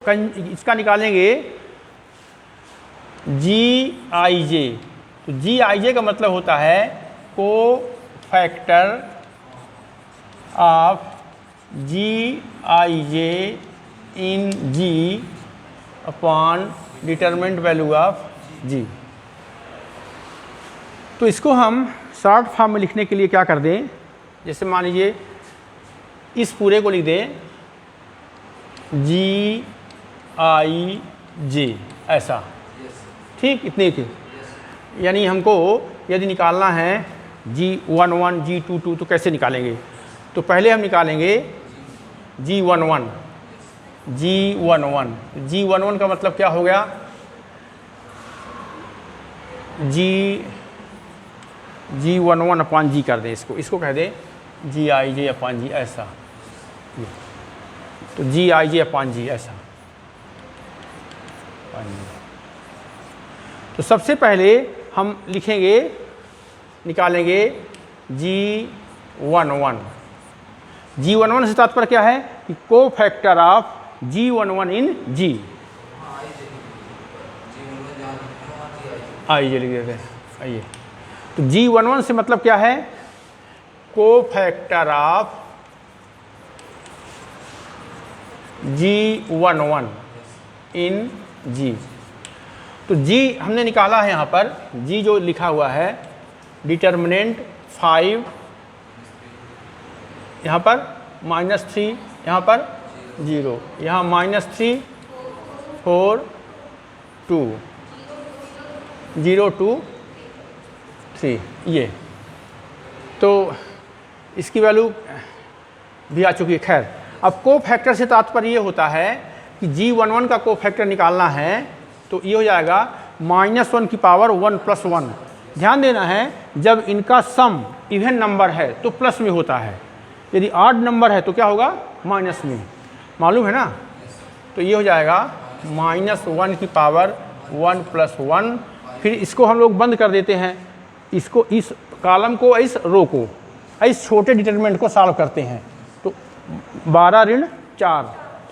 इसका निकालेंगे GIJ। तो GIJ का मतलब होता है को factor of GIJ in G upon determinant value of G। तो इसको हम शॉर्ट फॉर्म में लिखने के लिए क्या कर दें, जैसे मान लीजिए इस पूरे को लिख दें GIJ ऐसा, ठीक, इतने के। यानी हमको यदि निकालना है G11 G22 तो कैसे निकालेंगे? तो पहले हम निकालेंगे G11 का मतलब क्या हो गया, G11 अपॉन G कर दें, इसको कह दें GIJ अपॉन G ऐसा, तो GIJ अपॉन G ऐसा। तो सबसे पहले हम लिखेंगे, निकालेंगे G11 से तात्पर्य क्या है कि को factor of G11 in G। आइए लिख देते हैं, आइए। तो G11 से मतलब क्या है, को factor of G11 in G। तो G हमने निकाला है यहाँ पर, G जो लिखा हुआ है डिटर्मिनेंट 5, यहाँ पर -3, यहाँ पर 0, यहाँ -3 4 2 0 2 3, ये तो इसकी वैल्यू भी आ चुकी है। खैर, अब को फैक्टर से तात्पर्य ये होता है कि G11 का को फैक्टर निकालना है, तो ये हो जाएगा -1 की पावर 1 + 1। ध्यान देना है, जब इनका सम इवन नंबर है तो प्लस में होता है, यदि ऑड नंबर है तो क्या होगा, माइनस में, मालूम है ना। तो ये हो जाएगा -1 की पावर 1 + 1। फिर इसको हम लोग बंद कर देते हैं, इसको, इस कॉलम को, इस रो को, इस छोटे डिटरमिनेंट को सॉल्व करते हैं। तो 12 ऋण 4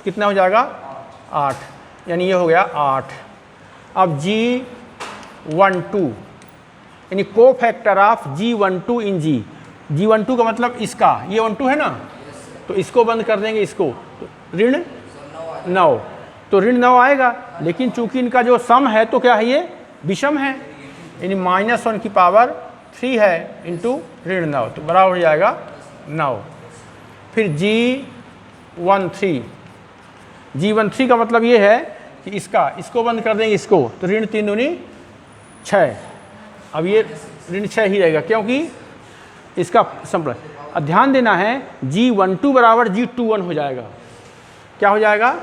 कितना हो जाएगा, 8, यानी ये हो गया 8। अब G12 यानी को factor of G12 in G। G12 का मतलब इसका, ये 12 है ना, तो इसको बंद कर देंगे, इसको, तो ऋण 9, तो ऋण 9 आएगा। लेकिन चूंकि इनका जो सम है तो क्या है, ये विषम है, यानी -1 की पावर 3 है इंटू ऋण 9, तो बराबर हो जाएगा 9। फिर G13 का मतलब ये है कि इसको बंद कर देंगे, इसको, तो ऋण 3 दूनी 6। अब ये ऋण 6 ही रहेगा क्योंकि इसका संबंध। अब ध्यान देना है, G12 बराबर G21 हो जाएगा। क्या हो जाएगा,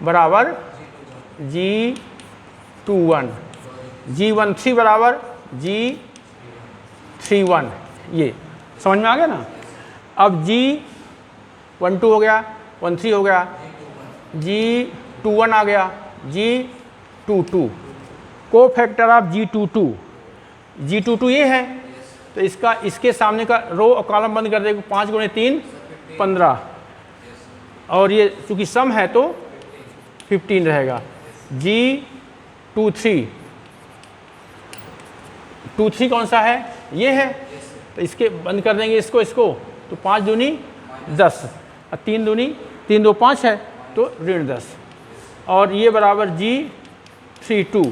बराबर G21, G13 बराबर G31। ये समझ में आ गया ना। अब G12 हो गया, 13 हो गया, G21 आ गया, G22, को फैक्टर ऑफ G22 ये है, तो इसके सामने का रो और कॉलम बंद कर देगा, 5 × 3 15, और ये चूंकि सम है तो 15 रहेगा। G23 कौन सा है, ये है, तो इसके बंद कर देंगे, इसको, तो 5 दूनी 10, 3 दूनी 3 2 5 है, तो ऋण 10। और ये बराबर G32।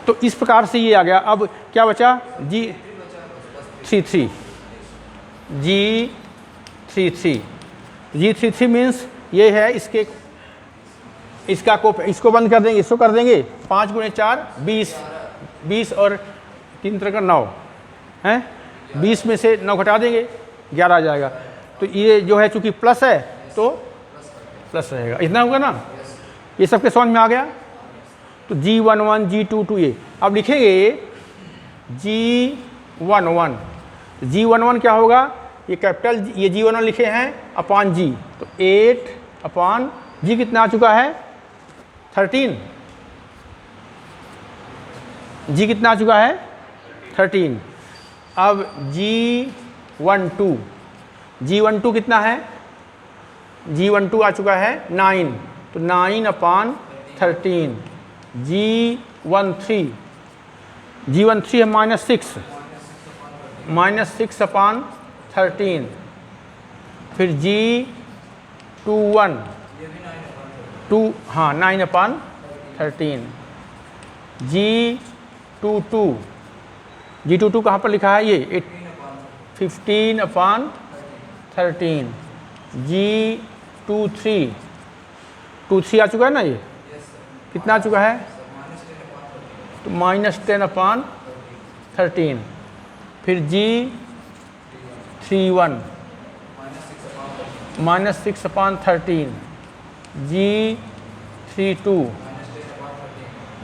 तो इस प्रकार से ये आ गया। अब क्या बचा, G33 मीन्स ये है, इसको बंद कर देंगे, इसको कर देंगे, 5 × 4 20 और 3 तरह का 9 है, 20 में से 9 घटा देंगे, 11 आ जाएगा। तो ये जो है चूंकि प्लस है तो प्लस रहेगा, इतना होगा ना। ये सबके समझ में आ गया। तो G11 G22 ये। अब लिखेंगे G11 क्या होगा, ये कैपिटल, ये G11 लिखे हैं अपॉन G, तो 8 अपॉन G कितना आ चुका है, 13। G कितना आ चुका है, 13। अब G12 कितना है, G12 आ चुका है 9, तो 9/13, G13 है -6, -6/13, फिर G21 हाँ 9/13, G22 कहाँ पर लिखा है ये 15/13, G23 आ चुका है ना, ये कितना आ चुका है, तो -10/13, फिर G31 -6/13, G32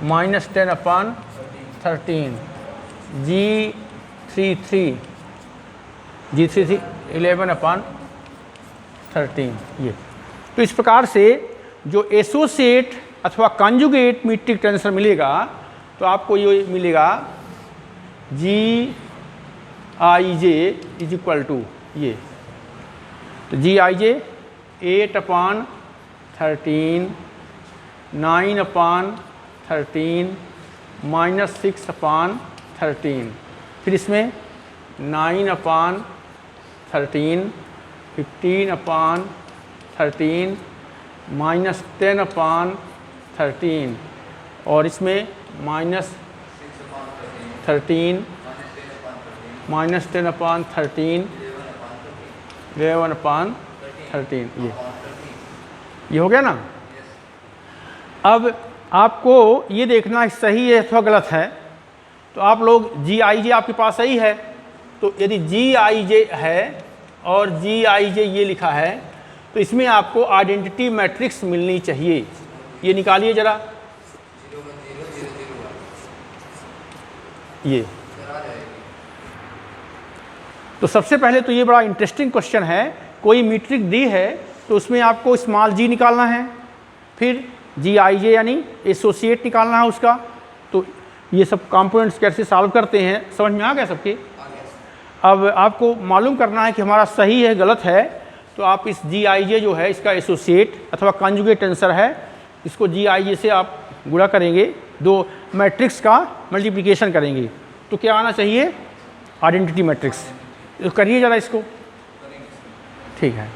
-10/13, G33 11/13। ये तो इस प्रकार से जो एसोसिएट अथवा कॉन्जुगेट मीट्रिक टेंसर मिलेगा तो आपको ये मिलेगा GIJ इज इक्वल टू ये, तो GIJ 8/13, 9/13, -6/13, फिर इसमें 9/13, 15/13, -10/13 और इसमें -13, -10/13, 11/13, ये हो गया ना। अब आपको ये देखना सही है अथवा गलत है, तो आप लोग GIJ आपके पास सही है, तो यदि GIJ है और GIJ ये लिखा है तो इसमें आपको आइडेंटिटी मैट्रिक्स मिलनी चाहिए। ये निकालिए जरा, ये तो सबसे पहले तो ये बड़ा इंटरेस्टिंग क्वेश्चन है, कोई मीट्रिक दी है तो उसमें आपको स्मॉल g निकालना है, फिर GIJ यानी एसोसिएट निकालना है उसका। तो ये सब कंपोनेंट्स कैसे सॉल्व करते हैं समझ में आ गया सबके। अब आपको मालूम करना है कि हमारा सही है गलत है, तो आप इस GIJ जो है इसका एसोसिएट अथवा कॉन्जुगेट टेंसर है, इसको GIJ से आप गुणा करेंगे, दो मैट्रिक्स का मल्टीप्लिकेशन करेंगे, तो क्या आना चाहिए आइडेंटिटी मैट्रिक्स। तो करिए ज़रा इसको, ठीक है।